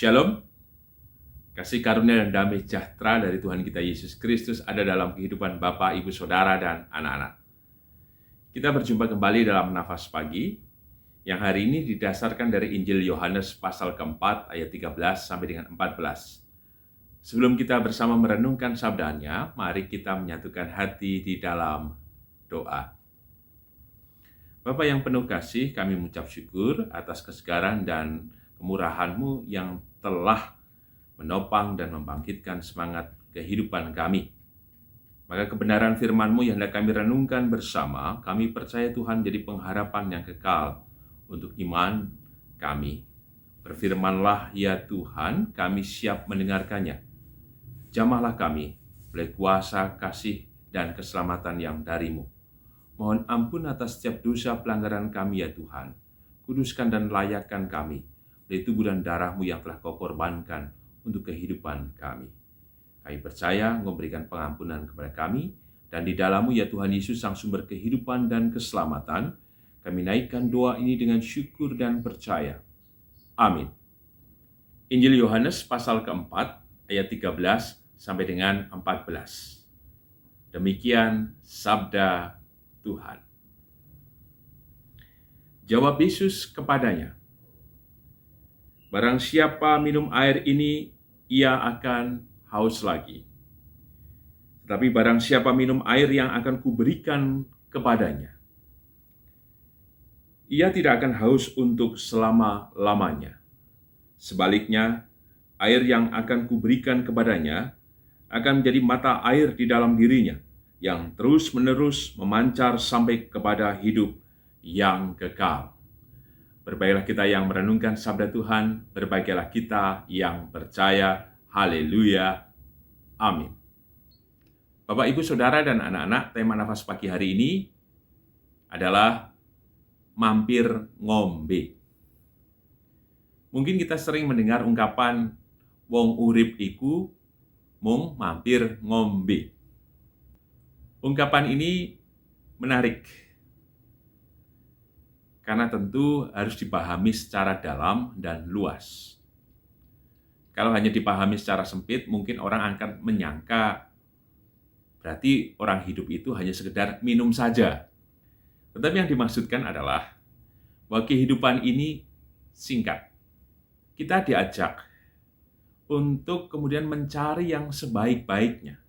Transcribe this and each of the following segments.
Shalom, kasih karunia dan damai sejahtera dari Tuhan kita Yesus Kristus ada dalam kehidupan Bapak, Ibu, Saudara, dan anak-anak. Kita berjumpa kembali dalam Nafas Pagi, yang hari ini didasarkan dari Injil Yohanes pasal keempat ayat 13 sampai dengan 14. Sebelum kita bersama merenungkan sabdanya, mari kita menyatukan hati di dalam doa. Bapa yang penuh kasih, kami mengucap syukur atas kesegaran dan kemurahan-Mu yang telah menopang dan membangkitkan semangat kehidupan kami. Maka kebenaran firman-Mu yang hendak kami renungkan bersama, kami percaya Tuhan jadi pengharapan yang kekal untuk iman kami. Berfirmanlah ya Tuhan, kami siap mendengarkannya. Jamahlah kami oleh kuasa, kasih, dan keselamatan yang dari-Mu. Mohon ampun atas setiap dosa pelanggaran kami ya Tuhan. Kuduskan dan layakkan kami dari tubuh dan darah-Mu yang telah Kau korbankan untuk kehidupan kami. Kami percaya memberikan pengampunan kepada kami, dan di dalam-Mu ya Tuhan Yesus sang sumber kehidupan dan keselamatan, kami naikkan doa ini dengan syukur dan percaya. Amin. Injil Yohanes pasal keempat ayat 13 sampai dengan 14. Demikian sabda Tuhan. Jawab Yesus kepadanya, barang siapa minum air ini, ia akan haus lagi. Tetapi barang siapa minum air yang akan kuberikan kepadanya, ia tidak akan haus untuk selama-lamanya. Sebaliknya, air yang akan kuberikan kepadanya akan menjadi mata air di dalam dirinya, yang terus-menerus memancar sampai kepada hidup yang kekal. Berbahagialah kita yang merenungkan sabda Tuhan, berbahagialah kita yang percaya. Haleluya. Amin. Bapak, Ibu, Saudara, dan anak-anak, tema Nafas Pagi hari ini adalah mampir ngombe. Mungkin kita sering mendengar ungkapan wong urip iku mung mampir ngombe. Ungkapan ini menarik, karena tentu harus dipahami secara dalam dan luas. Kalau hanya dipahami secara sempit, mungkin orang akan menyangka berarti orang hidup itu hanya sekedar minum saja. Tetapi yang dimaksudkan adalah bahwa kehidupan ini singkat. Kita diajak untuk kemudian mencari yang sebaik-baiknya,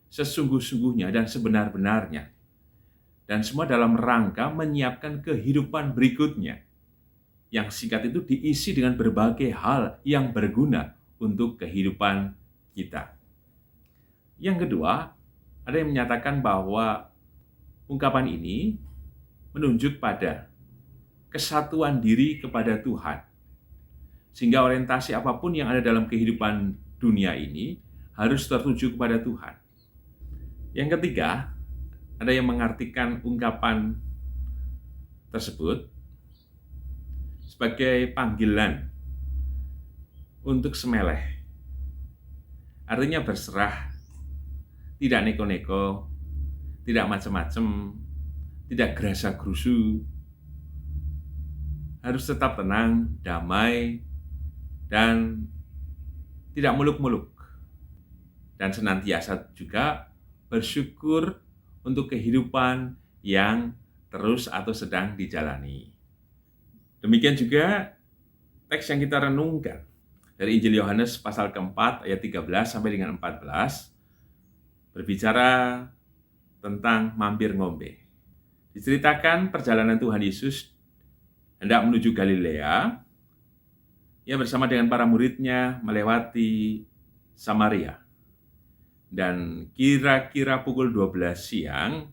sesungguh-sungguhnya dan sebenar-benarnya. Dan semua dalam rangka menyiapkan kehidupan berikutnya. Yang singkat itu diisi dengan berbagai hal yang berguna untuk kehidupan kita. Yang kedua, ada yang menyatakan bahwa ungkapan ini menunjuk pada kesatuan diri kepada Tuhan. Sehingga orientasi apapun yang ada dalam kehidupan dunia ini harus tertuju kepada Tuhan. Yang ketiga, ada yang mengartikan ungkapan tersebut sebagai panggilan untuk semeleh. Artinya berserah, tidak neko-neko, tidak macam-macam, tidak gerasa-gerusu, harus tetap tenang, damai, dan tidak muluk-muluk. Dan senantiasa juga bersyukur untuk kehidupan yang terus atau sedang dijalani. Demikian juga teks yang kita renungkan dari Injil Yohanes pasal keempat ayat 13 sampai dengan 14 berbicara tentang mampir ngombe. Diceritakan perjalanan Tuhan Yesus hendak menuju Galilea. Ia bersama dengan para muridnya melewati Samaria. Dan kira-kira pukul 12 siang,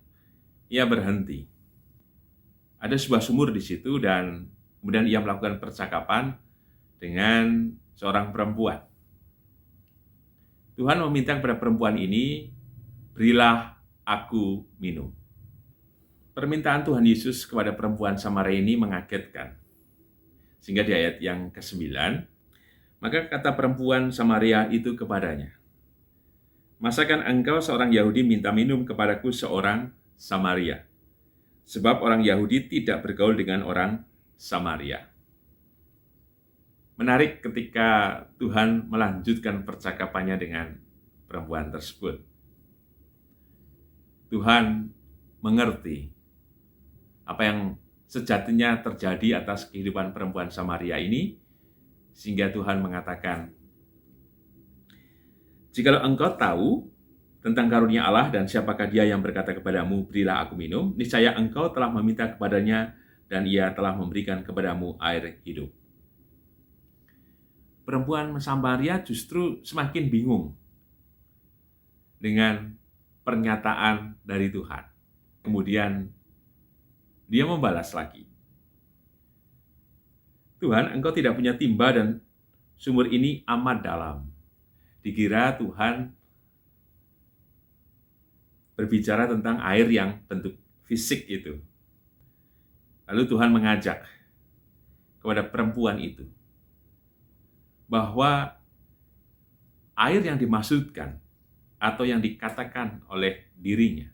ia berhenti. Ada sebuah sumur di situ dan kemudian ia melakukan percakapan dengan seorang perempuan. Tuhan meminta kepada perempuan ini, berilah aku minum. Permintaan Tuhan Yesus kepada perempuan Samaria ini mengagetkan. Sehingga di ayat yang ke-9, maka kata perempuan Samaria itu kepadanya, masakan engkau seorang Yahudi minta minum kepadaku seorang Samaria? Sebab orang Yahudi tidak bergaul dengan orang Samaria. Menarik ketika Tuhan melanjutkan percakapannya dengan perempuan tersebut. Tuhan mengerti apa yang sejatinya terjadi atas kehidupan perempuan Samaria ini, sehingga Tuhan mengatakan, "Jikalau engkau tahu tentang karunia Allah dan siapakah dia yang berkata kepadamu, berilah aku minum, niscaya engkau telah meminta kepadanya dan ia telah memberikan kepadamu air hidup." Perempuan Samaria justru semakin bingung dengan pernyataan dari Tuhan. Kemudian dia membalas lagi, "Tuhan, engkau tidak punya timba dan sumur ini amat dalam." Dikira Tuhan berbicara tentang air yang bentuk fisik itu. Lalu Tuhan mengajak kepada perempuan itu bahwa air yang dimaksudkan atau yang dikatakan oleh dirinya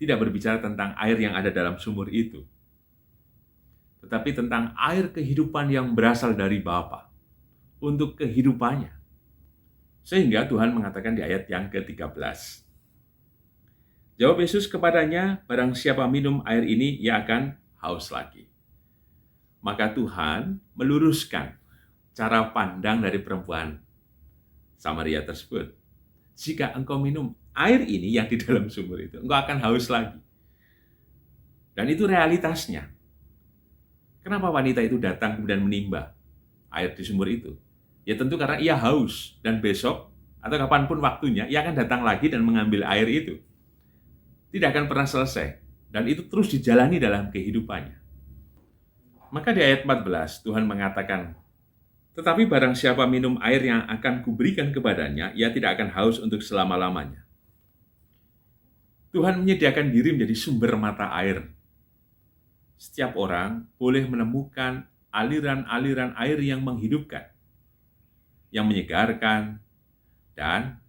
tidak berbicara tentang air yang ada dalam sumur itu, tetapi tentang air kehidupan yang berasal dari Bapa untuk kehidupannya. Sehingga Tuhan mengatakan di ayat yang ke-13, jawab Yesus kepadanya, "Barang siapa minum air ini, ia akan haus lagi." Maka Tuhan meluruskan cara pandang dari perempuan Samaria tersebut. Jika engkau minum air ini yang di dalam sumur itu, engkau akan haus lagi. Dan itu realitasnya. Kenapa wanita itu datang kemudian menimba air di sumur itu? Ya tentu karena ia haus, dan besok atau kapanpun waktunya, ia akan datang lagi dan mengambil air itu. Tidak akan pernah selesai, dan itu terus dijalani dalam kehidupannya. Maka di ayat 14, Tuhan mengatakan, "Tetapi barang siapa minum air yang akan kuberikan kepadanya, ia tidak akan haus untuk selama-lamanya." Tuhan menyediakan diri menjadi sumber mata air. Setiap orang boleh menemukan aliran-aliran air yang menghidupkan, yang menyegarkan, dan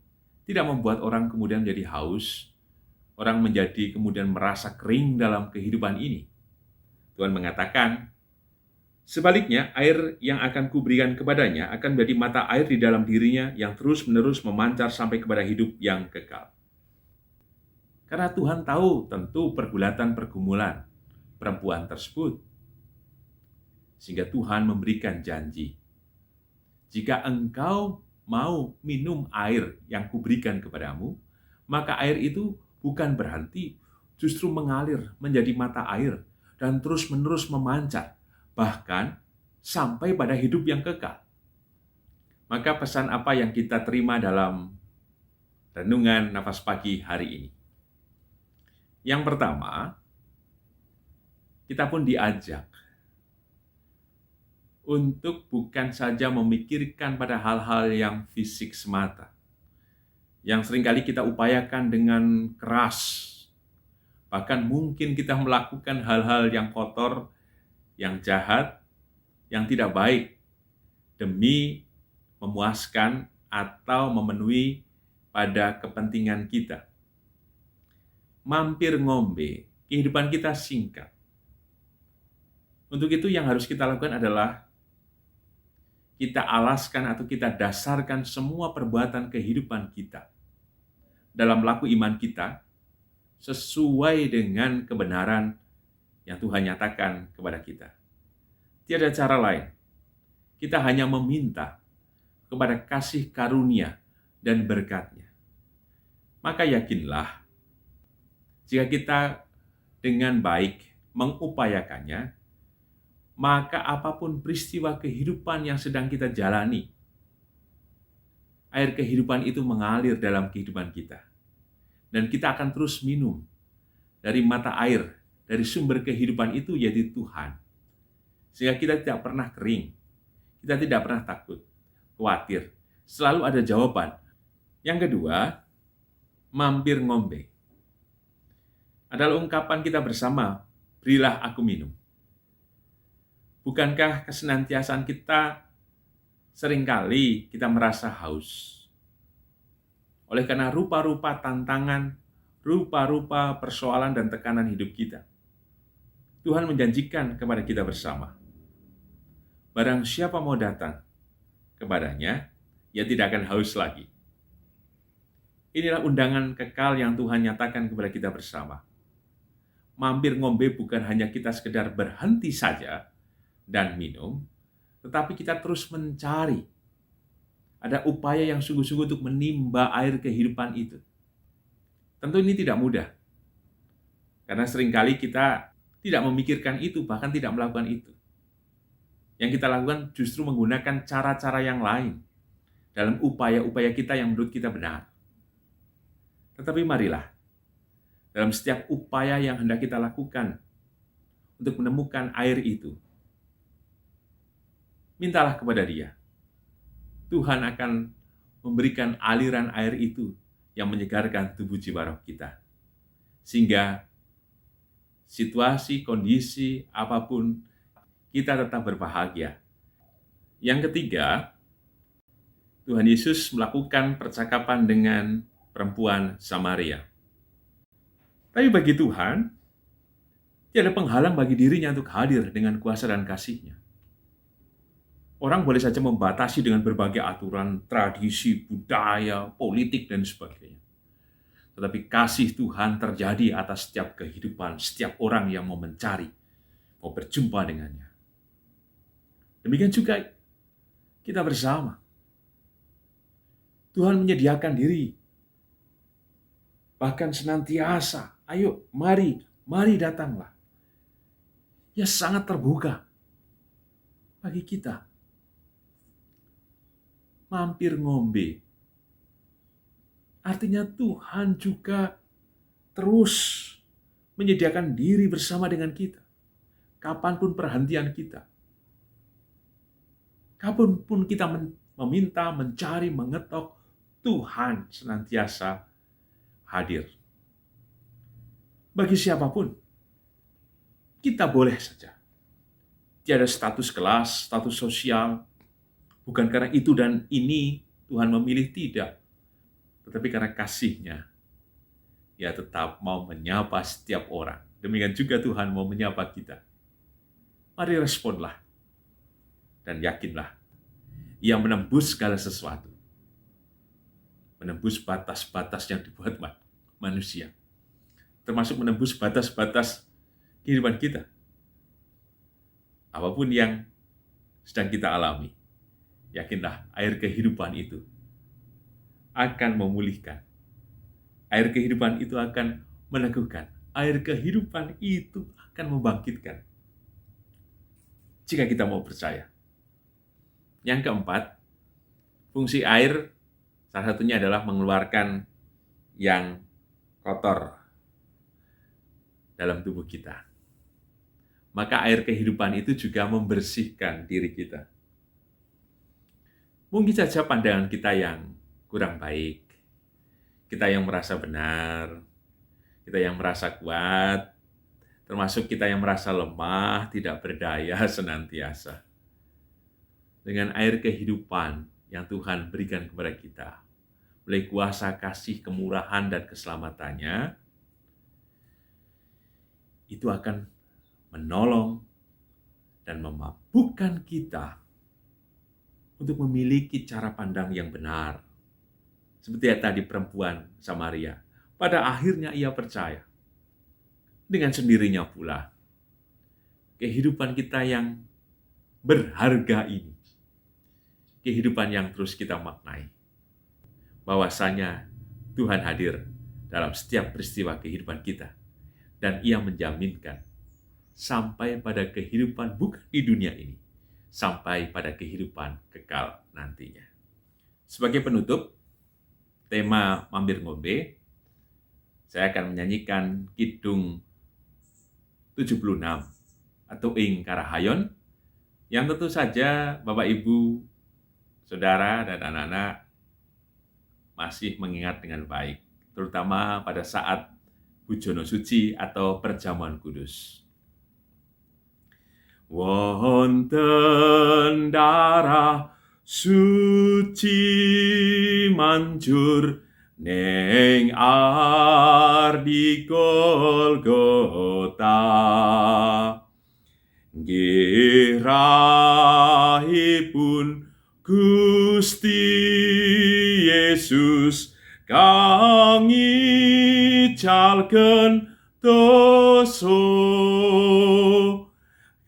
tidak membuat orang kemudian menjadi haus, orang menjadi kemudian merasa kering dalam kehidupan ini. Tuhan mengatakan, sebaliknya, air yang akan kuberikan kepadanya akan menjadi mata air di dalam dirinya yang terus-menerus memancar sampai kepada hidup yang kekal. Karena Tuhan tahu tentu pergulatan-pergumulan perempuan tersebut, sehingga Tuhan memberikan janji, "Jika engkau mau minum air yang kuberikan kepadamu, maka air itu bukan berhenti, justru mengalir menjadi mata air dan terus-menerus memancar, bahkan sampai pada hidup yang kekal." Maka pesan apa yang kita terima dalam renungan nafas pagi hari ini? Yang pertama, kita pun diajak untuk bukan saja memikirkan pada hal-hal yang fisik semata, yang seringkali kita upayakan dengan keras. Bahkan mungkin kita melakukan hal-hal yang kotor, yang jahat, yang tidak baik, demi memuaskan atau memenuhi pada kepentingan kita. Mampir ngombe, kehidupan kita singkat. Untuk itu yang harus kita lakukan adalah kita alaskan atau kita dasarkan semua perbuatan kehidupan kita dalam laku iman kita sesuai dengan kebenaran yang Tuhan nyatakan kepada kita. Tiada cara lain. Kita hanya meminta kepada kasih karunia dan berkat-Nya. Maka yakinlah, jika kita dengan baik mengupayakannya, maka apapun peristiwa kehidupan yang sedang kita jalani, air kehidupan itu mengalir dalam kehidupan kita. Dan kita akan terus minum dari mata air, dari sumber kehidupan itu, yaitu Tuhan. Sehingga kita tidak pernah kering, kita tidak pernah takut, khawatir, selalu ada jawaban. Yang kedua, mampir ngombe adalah ungkapan kita bersama, berilah aku minum. Bukankah kesenantiasaan kita seringkali kita merasa haus? Oleh karena rupa-rupa tantangan, rupa-rupa persoalan dan tekanan hidup kita. Tuhan menjanjikan kepada kita bersama, barang siapa mau datang kepadanya, ia tidak akan haus lagi. Inilah undangan kekal yang Tuhan nyatakan kepada kita bersama. Mampir ngombe bukan hanya kita sekedar berhenti saja dan minum, tetapi kita terus mencari. Ada upaya yang sungguh-sungguh untuk menimba air kehidupan itu. Tentu ini tidak mudah, karena seringkali kita tidak memikirkan itu, bahkan tidak melakukan itu. Yang kita lakukan justru menggunakan cara-cara yang lain dalam upaya-upaya kita yang menurut kita benar. Tetapi marilah, dalam setiap upaya yang hendak kita lakukan untuk menemukan air itu, mintalah kepada Dia. Tuhan akan memberikan aliran air itu yang menyegarkan tubuh jiwa roh kita. Sehingga situasi, kondisi, apapun, kita tetap berbahagia. Yang ketiga, Tuhan Yesus melakukan percakapan dengan perempuan Samaria. Tapi bagi Tuhan, tidak ada penghalang bagi dirinya untuk hadir dengan kuasa dan kasih-Nya. Orang boleh saja membatasi dengan berbagai aturan, tradisi, budaya, politik, dan sebagainya. Tetapi kasih Tuhan terjadi atas setiap kehidupan, setiap orang yang mau mencari, mau berjumpa dengannya. Demikian juga kita bersama. Tuhan menyediakan diri. Bahkan senantiasa, ayo mari datanglah. Ya sangat terbuka bagi kita. Mampir ngombe. Artinya Tuhan juga terus menyediakan diri bersama dengan kita. Kapanpun perhentian kita. Kapanpun kita meminta, mencari, mengetok, Tuhan senantiasa hadir. Bagi siapapun, kita boleh saja. Tiada status kelas, status sosial. Bukan karena itu dan ini Tuhan memilih, tidak. Tetapi karena kasih-Nya, Ia tetap mau menyapa setiap orang. Demikian juga Tuhan mau menyapa kita. Mari responlah. Dan yakinlah, Ia menembus segala sesuatu. Menembus batas-batas yang dibuat manusia. Termasuk menembus batas-batas kehidupan kita. Apapun yang sedang kita alami, yakinlah air kehidupan itu akan memulihkan. Air kehidupan itu akan meneguhkan. Air kehidupan itu akan membangkitkan. Jika kita mau percaya. Yang keempat, fungsi air salah satunya adalah mengeluarkan yang kotor dalam tubuh kita. Maka air kehidupan itu juga membersihkan diri kita. Mungkin saja pandangan kita yang kurang baik, kita yang merasa benar, kita yang merasa kuat, termasuk kita yang merasa lemah, tidak berdaya senantiasa. Dengan air kehidupan yang Tuhan berikan kepada kita, melalui kuasa kasih, kemurahan, dan keselamatannya, itu akan menolong dan memampukan kita untuk memiliki cara pandang yang benar. Seperti yang tadi perempuan Samaria. Pada akhirnya ia percaya. Dengan sendirinya pula, kehidupan kita yang berharga ini, kehidupan yang terus kita maknai, bahwasanya Tuhan hadir dalam setiap peristiwa kehidupan kita. Dan Ia menjaminkan sampai pada kehidupan bukan di dunia ini, sampai pada kehidupan kekal nantinya. Sebagai penutup, tema Mampir Ngombe, saya akan menyanyikan Kidung 76 atau Ing Karahayon, yang tentu saja Bapak Ibu, Saudara, dan anak-anak masih mengingat dengan baik, terutama pada saat Bujono Suci atau Perjamuan Kudus. Wonten darah suci manjur neng ardi Golgota, nggih rahipun Gusti Yesus kang ngicalken doso,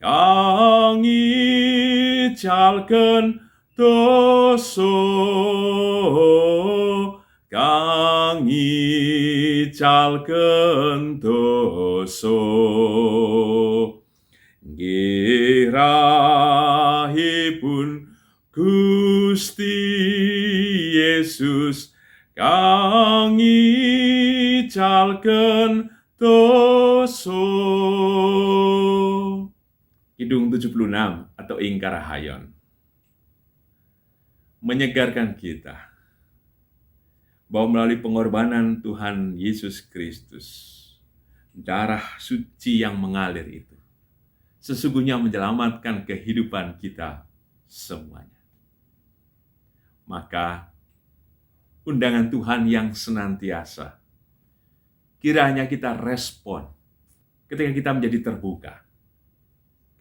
kang ngicalken doso, kang ngicalken doso. Nggih rahipun Gusti Yesus kang ngicalken doso. Kidung 76 atau Ingkar Rahayon menyegarkan kita bahwa melalui pengorbanan Tuhan Yesus Kristus, darah suci yang mengalir itu sesungguhnya menyelamatkan kehidupan kita semuanya. Maka undangan Tuhan yang senantiasa kiranya kita respon ketika kita menjadi terbuka,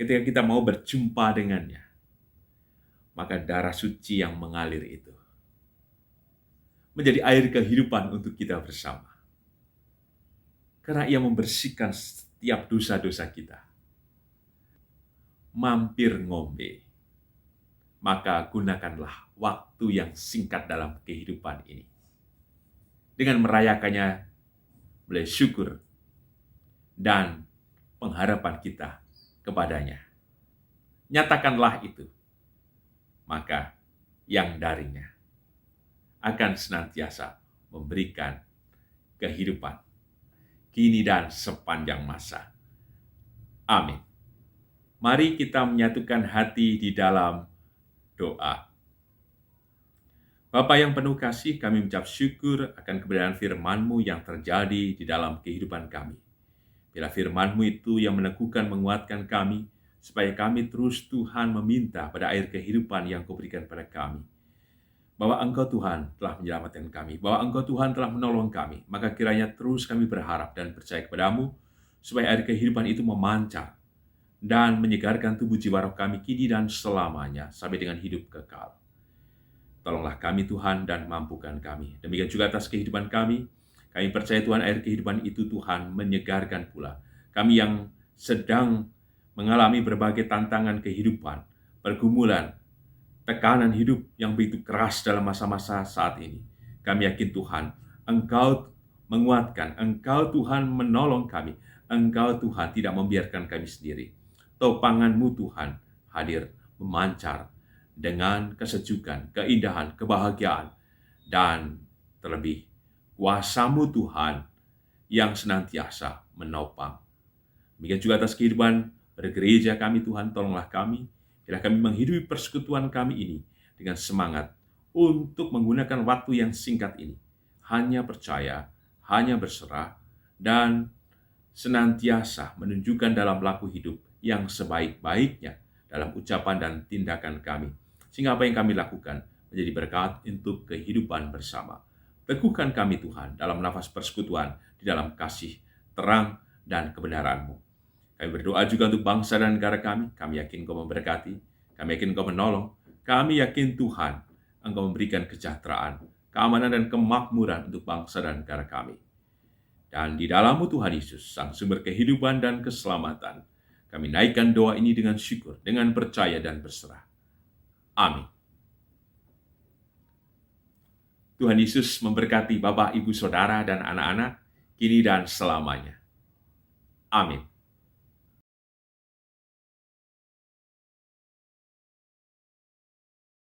ketika kita mau berjumpa dengannya. Maka darah suci yang mengalir itu menjadi air kehidupan untuk kita bersama. Karena ia membersihkan setiap dosa-dosa kita. Mampir ngombe, maka gunakanlah waktu yang singkat dalam kehidupan ini dengan merayakannya oleh syukur dan pengharapan kita kepadanya. Nyatakanlah itu, maka yang darinya akan senantiasa memberikan kehidupan kini dan sepanjang masa. Amin. Mari kita menyatukan hati di dalam doa. Bapa yang penuh kasih, kami mengucap syukur akan kebenaran firman-Mu yang terjadi di dalam kehidupan kami. Bila firman-Mu itu yang meneguhkan, menguatkan kami, supaya kami terus Tuhan meminta pada air kehidupan yang Kau berikan pada kami. Bahwa Engkau Tuhan telah menyelamatkan kami, bahwa Engkau Tuhan telah menolong kami, maka kiranya terus kami berharap dan percaya kepada-Mu, supaya air kehidupan itu memancar dan menyegarkan tubuh jiwa roh kami kini dan selamanya sampai dengan hidup kekal. Tolonglah kami Tuhan dan mampukan kami. Demikian juga atas kehidupan kami. Kami percaya Tuhan air kehidupan itu Tuhan menyegarkan pula. Kami yang sedang mengalami berbagai tantangan kehidupan, pergumulan, tekanan hidup yang begitu keras dalam masa-masa saat ini. Kami yakin Tuhan, Engkau menguatkan, Engkau Tuhan menolong kami, Engkau Tuhan tidak membiarkan kami sendiri. Topangan-Mu Tuhan hadir memancar dengan kesejukan, keindahan, kebahagiaan, dan terlebih kuasa-Mu Tuhan yang senantiasa menopang. Demikian juga atas kehidupan bergereja kami Tuhan, tolonglah kami, bila kami menghidupi persekutuan kami ini dengan semangat untuk menggunakan waktu yang singkat ini, hanya percaya, hanya berserah, dan senantiasa menunjukkan dalam laku hidup yang sebaik-baiknya dalam ucapan dan tindakan kami. Sehingga apa yang kami lakukan menjadi berkat untuk kehidupan bersama. Teguhkan kami Tuhan dalam nafas persekutuan di dalam kasih, terang, dan kebenaran-Mu. Kami berdoa juga untuk bangsa dan negara kami. Kami yakin Kau memberkati, kami yakin Kau menolong, kami yakin Tuhan Engkau memberikan kesejahteraan, keamanan, dan kemakmuran untuk bangsa dan negara kami. Dan di dalam-Mu Tuhan Yesus, Sang Sumber kehidupan dan keselamatan, kami naikkan doa ini dengan syukur, dengan percaya dan berserah. Amin. Tuhan Yesus memberkati Bapak, Ibu, Saudara, dan anak-anak, kini dan selamanya. Amin.